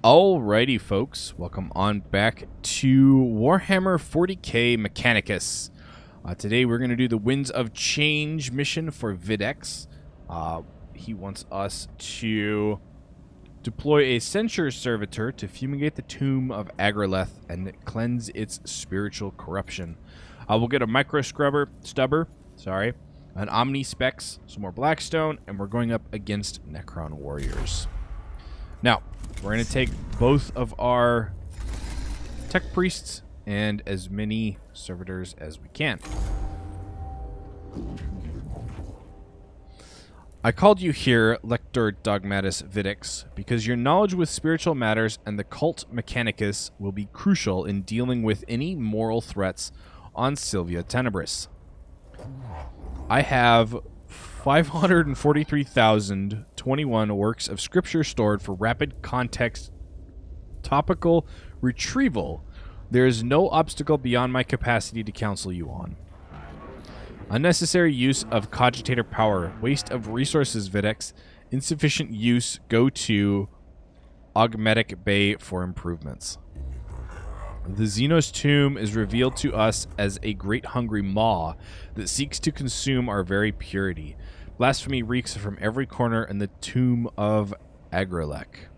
Alrighty, folks, welcome on back to Warhammer 40k Mechanicus. Today we're going to do the Winds of Change mission for Videx. He wants us to deploy a censure servitor to fumigate the tomb of Agroleth and cleanse its spiritual corruption. We'll get a micro stubber, an Omni Specs, some more Blackstone, and we're going up against Necron warriors. Now, we're going to take both of our tech priests and as many servitors as we can. I called you here, Lector Dogmatus Videx, because your knowledge with spiritual matters and the cult Mechanicus will be crucial in dealing with any moral threats on Sylvia Tenebris. I have 543,021 works of scripture stored for rapid context topical retrieval. There is no obstacle beyond my capacity to counsel you on. Unnecessary use of cogitator power. Waste of resources, Videx. Insufficient use. Go to Augmetic Bay for improvements. The Xenos tomb is revealed to us as a great hungry maw that seeks to consume our very purity. Blasphemy reeks from every corner in the tomb of Agrolech.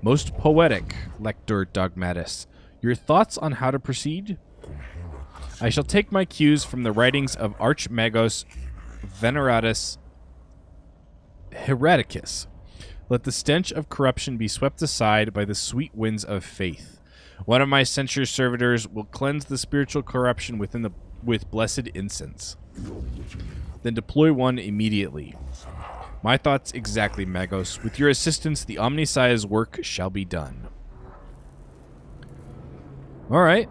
Most poetic, Lector Dogmatus. Your thoughts on how to proceed? I shall take my cues from the writings of Archmagos Veneratus Hereticus. Let the stench of corruption be swept aside by the sweet winds of faith. One of my censure servitors will cleanse the spiritual corruption with blessed incense. Then deploy one immediately. My thoughts exactly, Magos. With your assistance, the Omnisci's work shall be done. Alright.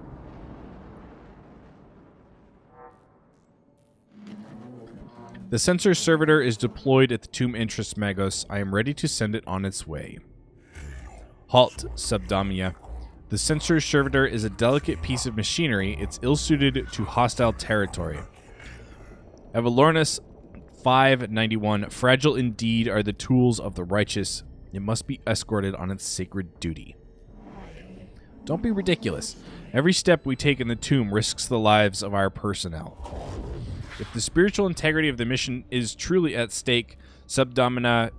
The censor servitor is deployed at the tomb entrance, Magos. I am ready to send it on its way. Halt, Subdomia. The censor servitor is a delicate piece of machinery. It's ill-suited to hostile territory. Evalornus 591. Fragile indeed are the tools of the righteous. It must be escorted on its sacred duty. Don't be ridiculous. Every step we take in the tomb risks the lives of our personnel. If the spiritual integrity of the mission is truly at stake, Subdomina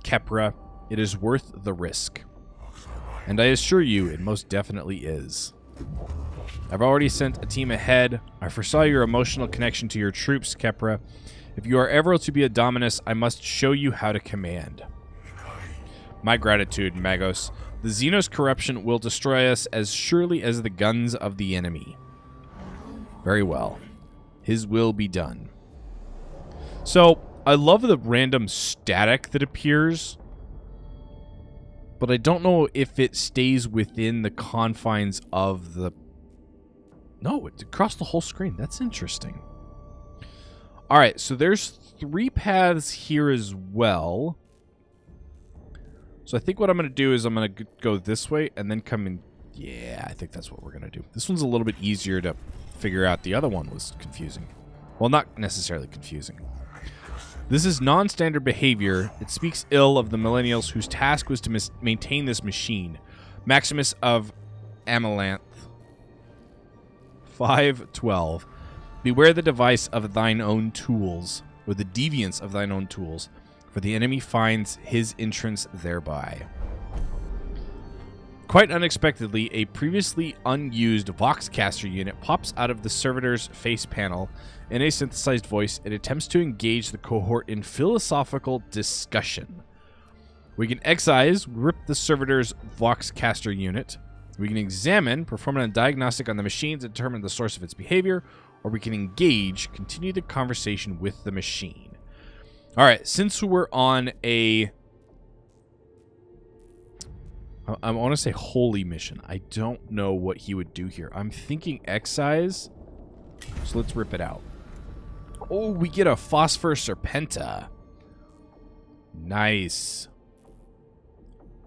Kepra, it is worth the risk. And I assure you, it most definitely is. I've already sent a team ahead. I foresaw your emotional connection to your troops, Kepra. If you are ever to be a Dominus, I must show you how to command. My gratitude, Magos. The Xenos corruption will destroy us as surely as the guns of the enemy. Very well. His will be done. So, I love the random static that appears, but I don't know if it stays within the confines of the... No, it's across the whole screen. That's interesting. Alright, so there's 3 paths here as well. So I think what I'm going to do is I'm going to go this way and then come in... Yeah, I think that's what we're going to do. This one's a little bit easier to figure out. The other one was confusing. Well, not necessarily confusing. This is non-standard behavior. It speaks ill of the millennials whose task was to maintain this machine. Maximus of Amalanth 512. Beware the device of thine own tools, or the deviance of thine own tools, for the enemy finds his entrance thereby. Quite unexpectedly, a previously unused Voxcaster unit pops out of the servitor's face panel. In a synthesized voice, it attempts to engage the cohort in philosophical discussion. We can excise, rip the servitor's Voxcaster unit. We can examine, perform a diagnostic on the machine to determine the source of its behavior, or we can engage, continue the conversation with the machine. Alright, since we're on a... I want to say holy mission. I don't know what he would do here. I'm thinking excise, so let's rip it out. Oh, we get a Phosphor Serpenta. Nice.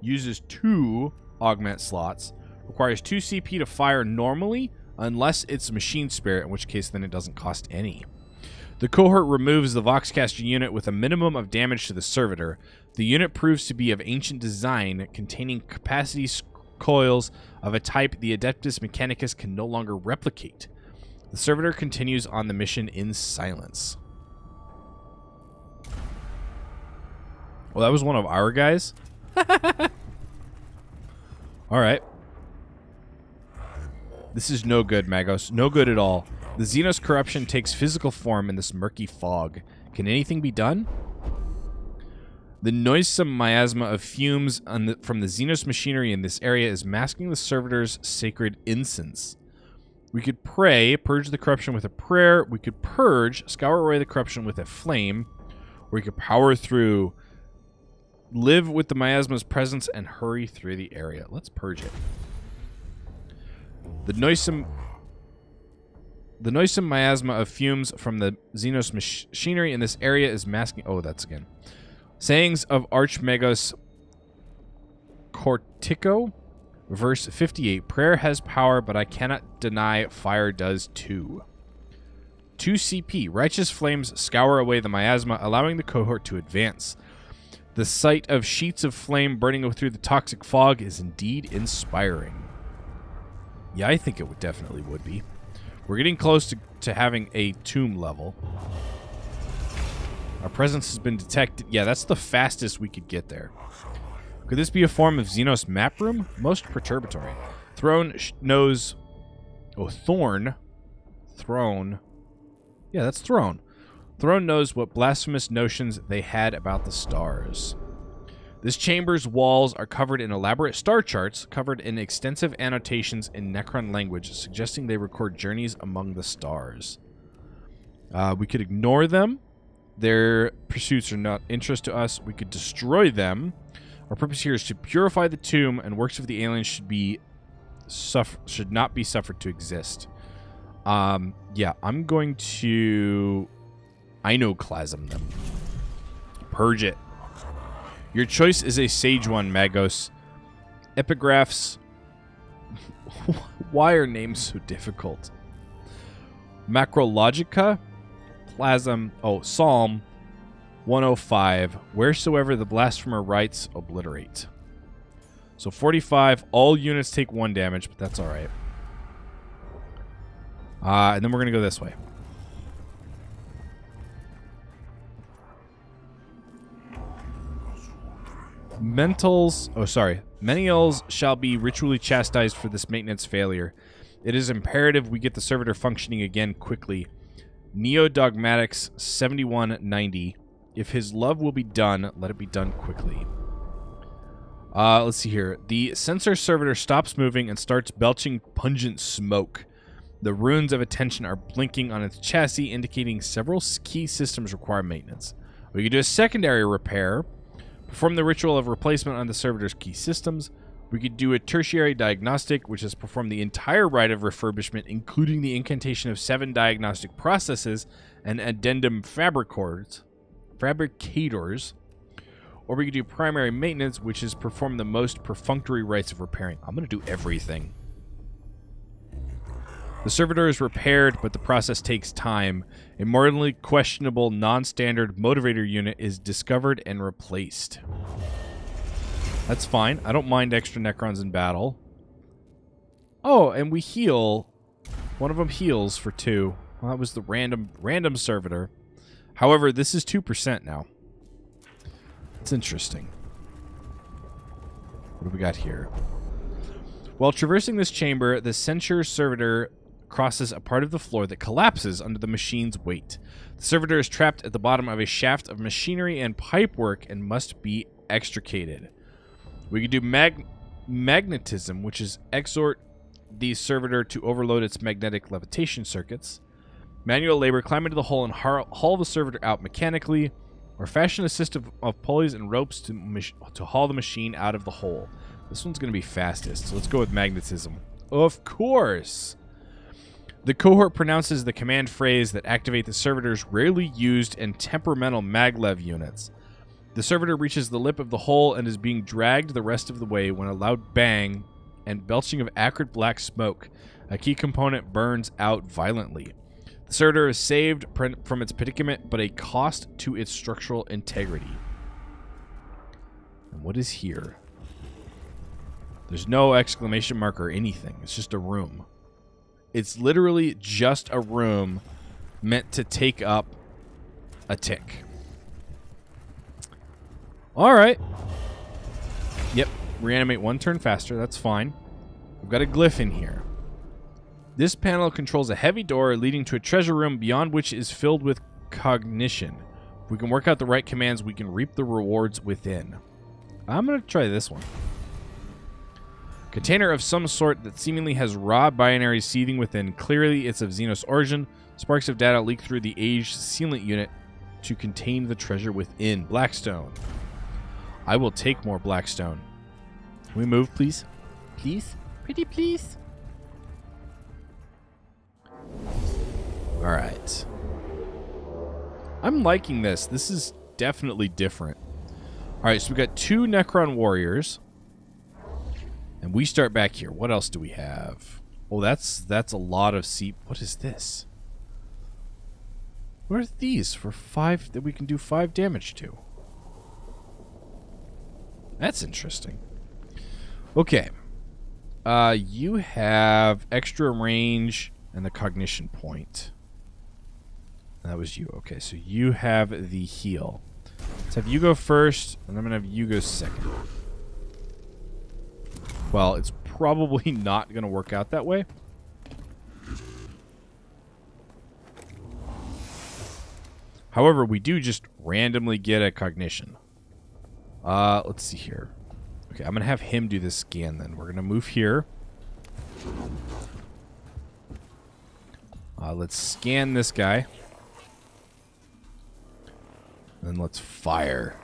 Uses 2 augment slots. Requires 2 CP to fire normally, unless it's Machine Spirit, in which case then it doesn't cost any. The cohort removes the Voxcaster unit with a minimum of damage to the servitor. The unit proves to be of ancient design, containing capacity coils of a type the Adeptus Mechanicus can no longer replicate. The servitor continues on the mission in silence. Well, that was one of our guys. All right. This is no good, Magos. No good at all. The Xenos corruption takes physical form in this murky fog. Can anything be done? The noisome miasma of fumes from the Xenos machinery in this area is masking the servitor's sacred incense. We could pray, purge the corruption with a prayer. We could purge, scour away the corruption with a flame. Or we could power through, live with the miasma's presence, and hurry through the area. Let's purge it. The noisome miasma of fumes from the Xenos machinery in this area is masking... Oh, that's again. Sayings of Archmagos Cortico, verse 58. Prayer has power, but I cannot deny fire does too. 2 CP. Righteous flames scour away the miasma, allowing the cohort to advance. The sight of sheets of flame burning through the toxic fog is indeed inspiring. Yeah, I think it definitely would be. We're getting close to having a tomb level. Our presence has been detected. Yeah, that's the fastest we could get there. Could this be a form of Xenos map room? Most perturbatory. Throne knows... Oh, Thorn. Throne. Yeah, that's Throne. Throne knows what blasphemous notions they had about the stars. This chamber's walls are covered in elaborate star charts, covered in extensive annotations in Necron language, suggesting they record journeys among the stars. We could ignore them. Their pursuits are not interest to us. We could destroy them. Our purpose here is to purify the tomb, and works of the aliens should not be suffered to exist. Yeah, I'm going to Inoclasm them. Purge it. Your choice is a sage one, Magos. Epigraphs. Why are names so difficult? Macrologica. Plasm. Oh, Psalm 105. Wheresoever the blasphemer writes, obliterate. So 45. All units take 1 damage, but that's all right. And then we're going to go this way. Menials shall be ritually chastised for this maintenance failure. It is imperative we get the servitor functioning again quickly. Neo-Dogmatics 7190. If his love will be done, let it be done quickly. Let's see here. The sensor servitor stops moving and starts belching pungent smoke. The runes of attention are blinking on its chassis, indicating several key systems require maintenance. We could do a secondary repair. Perform the ritual of replacement on the servitor's key systems. We could do a tertiary diagnostic, which is perform the entire rite of refurbishment, including the incantation of 7 diagnostic processes and addendum fabricators. Or we could do primary maintenance, which is perform the most perfunctory rites of repairing. I'm going to do everything. The servitor is repaired, but the process takes time. A morally questionable, non-standard motivator unit is discovered and replaced. That's fine. I don't mind extra Necrons in battle. Oh, and we heal. One of them heals for 2. Well, that was the random servitor. However, this is 2% now. It's interesting. What do we got here? While traversing this chamber, the censure servitor crosses a part of the floor that collapses under the machine's weight. The servitor is trapped at the bottom of a shaft of machinery and pipework and must be extricated. We could do magnetism, which is exhort the servitor to overload its magnetic levitation circuits. Manual labor, climb into the hole and haul the servitor out mechanically, or fashion a system of pulleys and ropes to haul the machine out of the hole. This one's going to be fastest, so let's go with magnetism. Of course! The cohort pronounces the command phrase that activate the servitor's rarely used and temperamental maglev units. The servitor reaches the lip of the hole and is being dragged the rest of the way when a loud bang and belching of acrid black smoke, a key component, burns out violently. The servitor is saved from its predicament, but a cost to its structural integrity. And what is here? There's no exclamation mark or anything. It's just a room. It's literally just a room meant to take up a tick. All right. Yep. Reanimate 1 turn faster. That's fine. We've got a glyph in here. This panel controls a heavy door leading to a treasure room beyond which is filled with cognition. If we can work out the right commands, we can reap the rewards within. I'm going to try this one. Container of some sort that seemingly has raw binary seething within. Clearly, it's of Xenos origin. Sparks of data leak through the aged sealant unit to contain the treasure within. Blackstone. I will take more Blackstone. Can we move, please? Please? Pretty please? Alright. I'm liking this. This is definitely different. Alright, so we've got 2 Necron warriors. And we start back here. What else do we have? Oh, that's a lot of What is this? What are these for 5 that we can do 5 damage to? That's interesting. Okay. You have extra range and the cognition point. That was you. Okay, so you have the heal. Let's have you go first, and I'm going to have you go second. Well, it's probably not going to work out that way. However, we do just randomly get a cognition. Let's see here. Okay, I'm going to have him do this scan then. We're going to move here. Let's scan this guy. And then let's fire.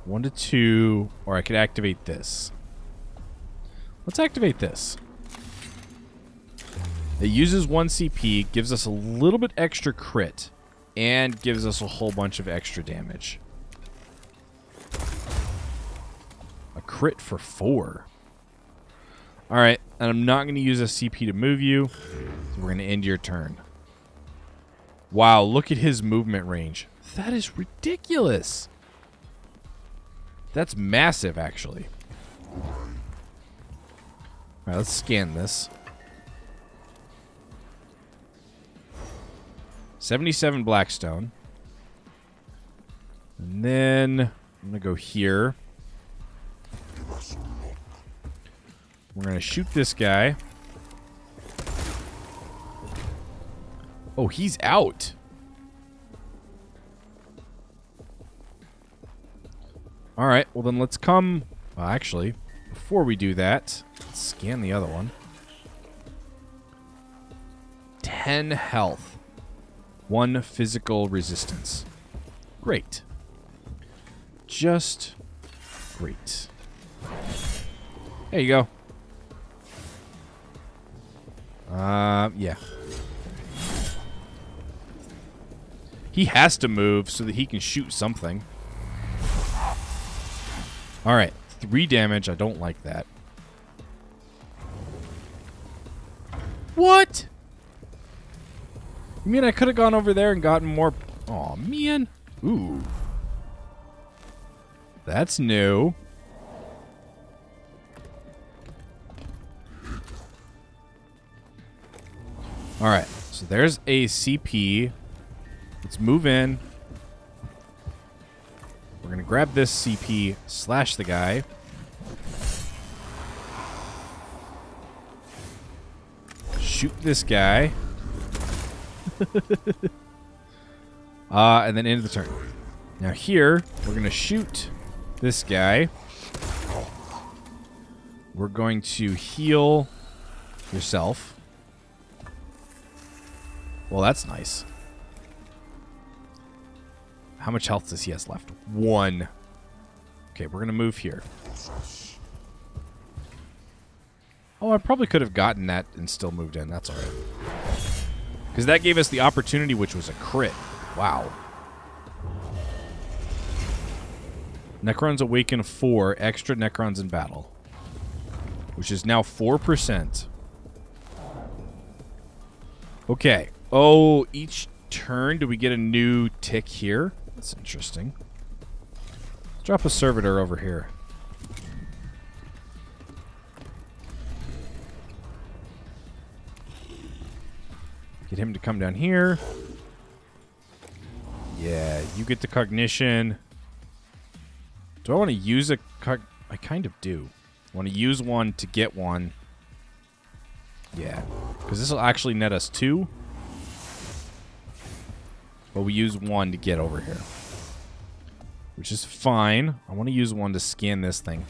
1 to 2, or I could activate this. Let's activate this. It uses 1 CP, gives us a little bit extra crit, and gives us a whole bunch of extra damage. A crit for 4. Alright, and I'm not going to use a CP to move you, so we're going to end your turn. Wow, look at his movement range. That is ridiculous. That's massive, actually. Alright, let's scan this. 77 Blackstone. And then I'm going to go here. We're going to shoot this guy. Oh, he's out. All right, well then let's come... Well, actually, before we do that, let's scan the other one. 10 health. 1 physical resistance. Great. Just great. There you go. Yeah. He has to move so that he can shoot something. Alright, 3 damage. I don't like that. What? You mean I could have gone over there and gotten more... Aw, man. Ooh. That's new. Alright, so there's a CP. Let's move in. We're going to grab this CP, slash the guy. Shoot this guy. And then end the turn. Now here, we're going to shoot this guy. We're going to heal yourself. Well, that's nice. How much health does he have left? 1. Okay, we're going to move here. Oh, I probably could have gotten that and still moved in. That's all right. Because that gave us the opportunity, which was a crit. Wow. Necrons awaken 4 extra Necrons in battle. Which is now 4%. Okay. Oh, each turn, do we get a new tick here? That's interesting. Let's drop a servitor over here. Get him to come down here. Yeah, you get the cognition. Do I want to use a I kind of do. I want to use one to get one. Yeah, because this will actually net us 2. But we use 1 to get over here. Which is fine. I want to use 1 to scan this thing.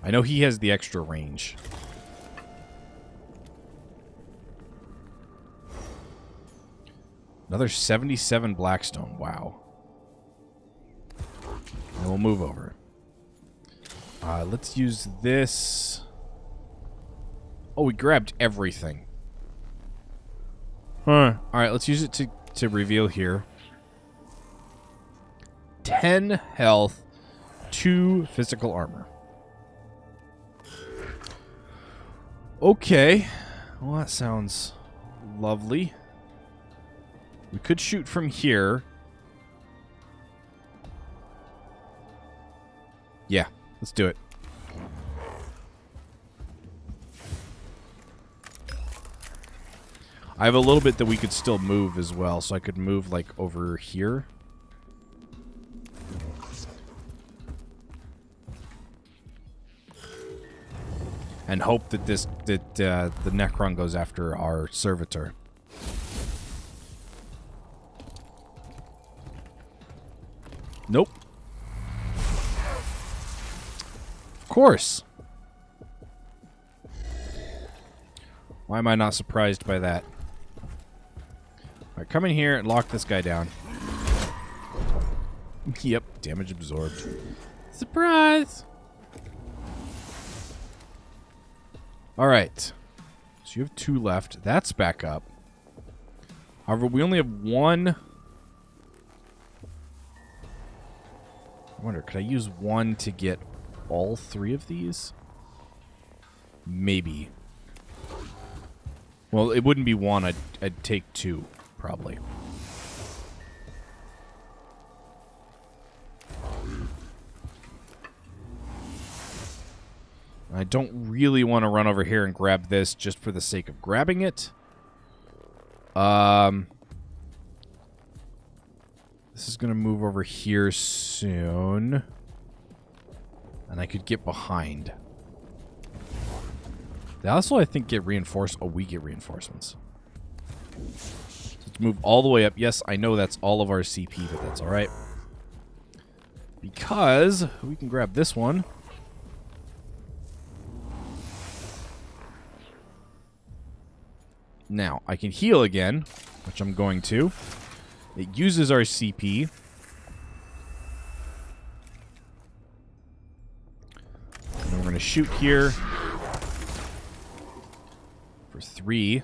I know he has the extra range. Another 77 Blackstone. Wow. And we'll move over. Let's use this. Oh, we grabbed everything. Huh. Alright, let's use it to reveal here. 10 health, 2 physical armor. Okay. Well, that sounds lovely. We could shoot from here. Yeah, let's do it. I have a little bit that we could still move as well, so I could move, like, over here. And hope that the Necron goes after our servitor. Nope. Of course. Why am I not surprised by that? Alright, come in here and lock this guy down. Yep, damage absorbed. Surprise! Alright. So you have 2 left. That's back up. However, we only have 1. I wonder, could I use 1 to get all 3 of these? Maybe. Well, it wouldn't be 1. I'd take 2, probably. I don't really want to run over here and grab this just for the sake of grabbing it. This is going to move over here soon. And I could get behind. They also, I think, get reinforced. Oh, we get reinforcements. So let's move all the way up. Yes, I know that's all of our CP, but that's alright. Because we can grab this one. Now, I can heal again, which I'm going to. It uses our CP. And then we're going to shoot here for 3.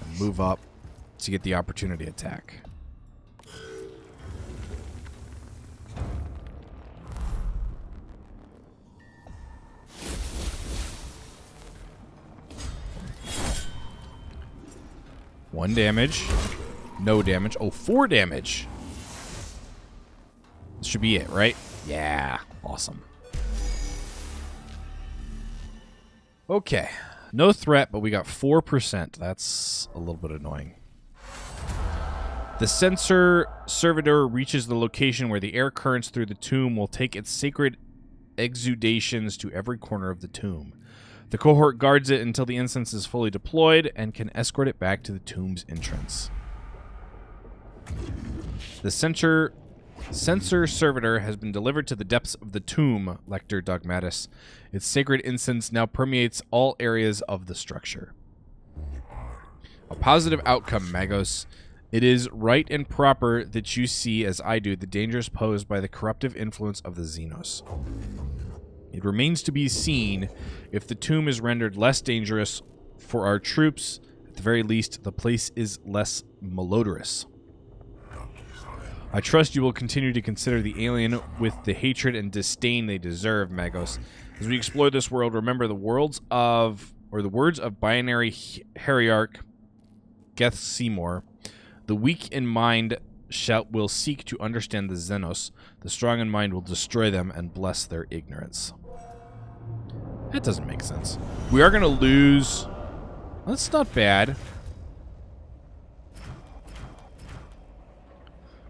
And move up to get the opportunity attack. One damage. No damage. Oh, 4 damage. This should be it, right? Yeah. Awesome. Okay. No threat, but we got 4%. That's a little bit annoying. The sensor servitor reaches the location where the air currents through the tomb will take its sacred exudations to every corner of the tomb. The cohort guards it until the incense is fully deployed and can escort it back to the tomb's entrance. The sensor servitor has been delivered to the depths of the tomb, Lector Dogmatis. Its sacred incense now permeates all areas of the structure. A positive outcome, Magos. It is right and proper that you see, as I do, the dangers posed by the corruptive influence of the Xenos. It remains to be seen if the tomb is rendered less dangerous for our troops. At the very least, the place is less malodorous. I trust you will continue to consider the alien with the hatred and disdain they deserve, Magos. As we explore this world, remember the worlds of or the words of binary hierarch Geth Seymour, the weak in mind will seek to understand the Xenos. The strong in mind will destroy them and bless their ignorance. That doesn't make sense. We are going to lose. That's not bad.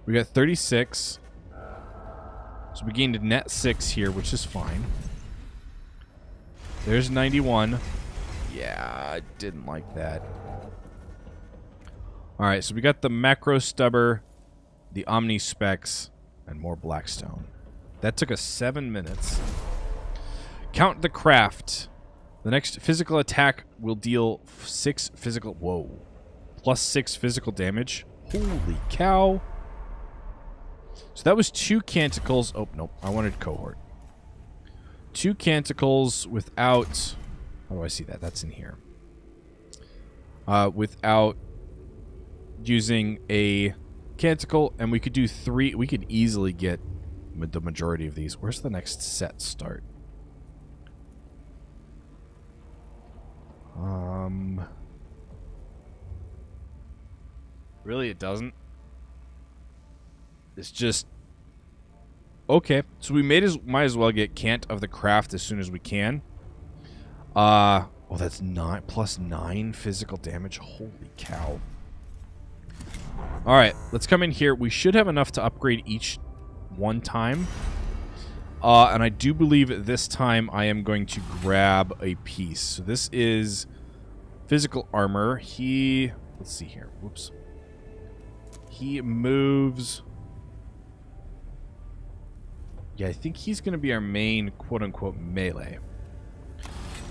We got 36. So we gained a net 6 here, which is fine. There's 91. Yeah, I didn't like that. Alright, so we got the macro stubber, the omni specs, and more blackstone. That took us 7 minutes. Count the craft. The next physical attack will deal 6 physical... Whoa. Plus 6 physical damage. Holy cow. So that was 2 canticles. Oh, nope. I wanted cohort. 2 canticles without... How do I see that? That's in here. Without using a canticle, and we could do 3. We could easily get the majority of these. Where's the next set start? Really, it doesn't. It's just okay. So we might as well get Cant of the Craft as soon as we can. Oh, that's 9 plus 9 physical damage. Holy cow! All right, let's come in here. We should have enough to upgrade each one time. And I do believe this time I am going to grab a piece. So this is physical armor. Let's see here. Whoops. He moves. Yeah, I think he's going to be our main quote-unquote melee.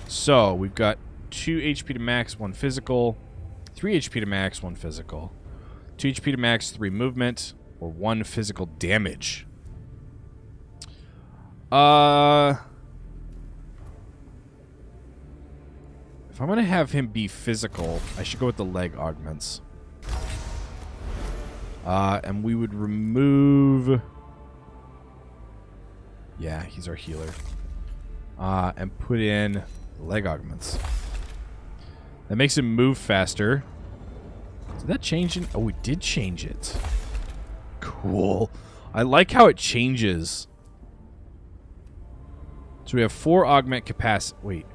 So we've got 2 HP to max, 1 physical. 3 HP to max, 1 physical. 2 HP to max, 3 movement, or 1 physical damage. If I'm going to have him be physical, I should go with the leg augments. And we would remove... Yeah, he's our healer. And put in leg augments. That makes him move faster. Did that change it? Oh, it did change it. Cool. I like how it changes. So we have 4 augment capacity. Wait.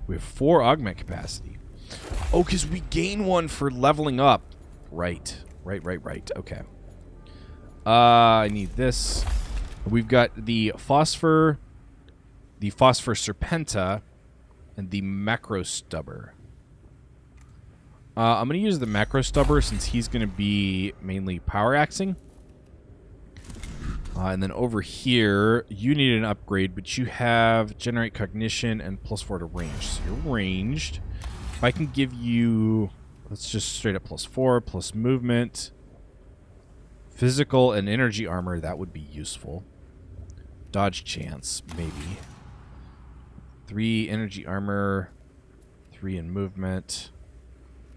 We have 4 augment capacity. Oh, because we gain 1 for leveling up. Right. Right. Okay. I need this. We've got the phosphor serpenta, and the macro stubber. I'm going to use the macro stubber since he's going to be mainly power axing. And then over here, you need an upgrade, but you have generate cognition and +4 to range. So you're ranged. If I can give you, let's just straight up +4, plus movement, physical and energy armor, that would be useful. Dodge chance, maybe. 3 energy armor, 3 in movement,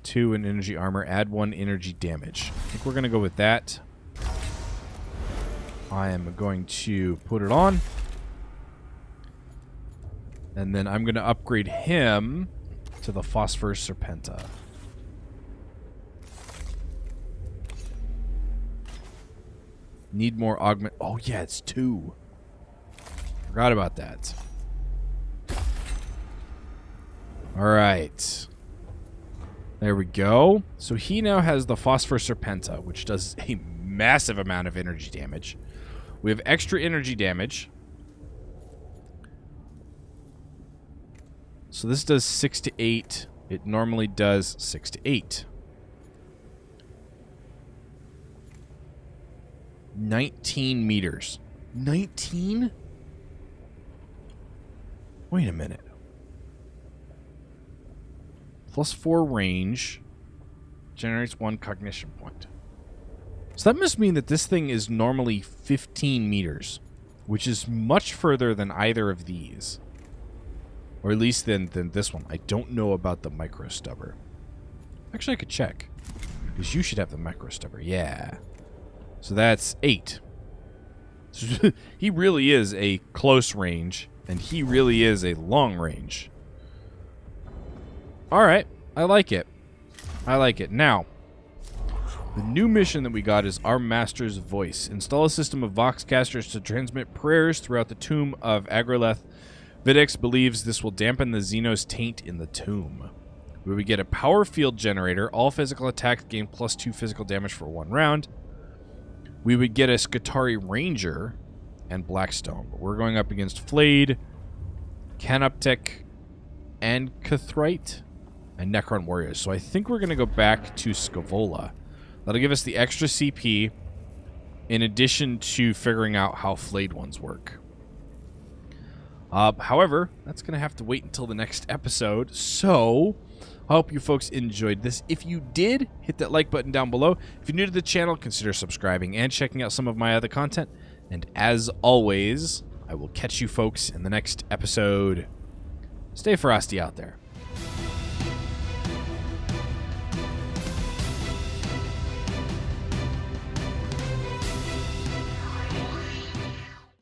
2 in energy armor, add 1 energy damage. I think we're going to go with that. I am going to put it on. And then I'm going to upgrade him to the Phosphor Serpenta. Need more augment. Oh, yeah, it's 2. Forgot about that. All right. There we go. So he now has the Phosphor Serpenta, which does a massive amount of energy damage. We have extra energy damage. So this does 6 to 8. It normally does 6 to 8. 19 meters. 19? Wait a minute. +4 range. Generates 1 cognition point. So that must mean that this thing is normally 15 meters, which is much further than either of these. Or at least than this one. I don't know about the micro stubber. Actually, I could check. Because you should have the micro stubber. Yeah. So that's 8. He really is a close range, and he really is a long range. Alright, I like it. I like it. Now, the new mission that we got is Our Master's Voice. Install a system of voxcasters to transmit prayers throughout the tomb of Agroleth. Videx believes this will dampen the Xenos taint in the tomb. We would get a power field generator. All physical attacks gain +2 physical damage for 1 round. We would get a Skitarii Ranger and Blackstone. But we're going up against Flayed, Canoptek, and Cathrite, and Necron Warriors. So I think we're going to go back to Scavola. That'll give us the extra CP in addition to figuring out how Flayed ones work. However, that's going to have to wait until the next episode. So, I hope you folks enjoyed this. If you did, hit that like button down below. If you're new to the channel, consider subscribing and checking out some of my other content. And as always, I will catch you folks in the next episode. Stay frosty out there.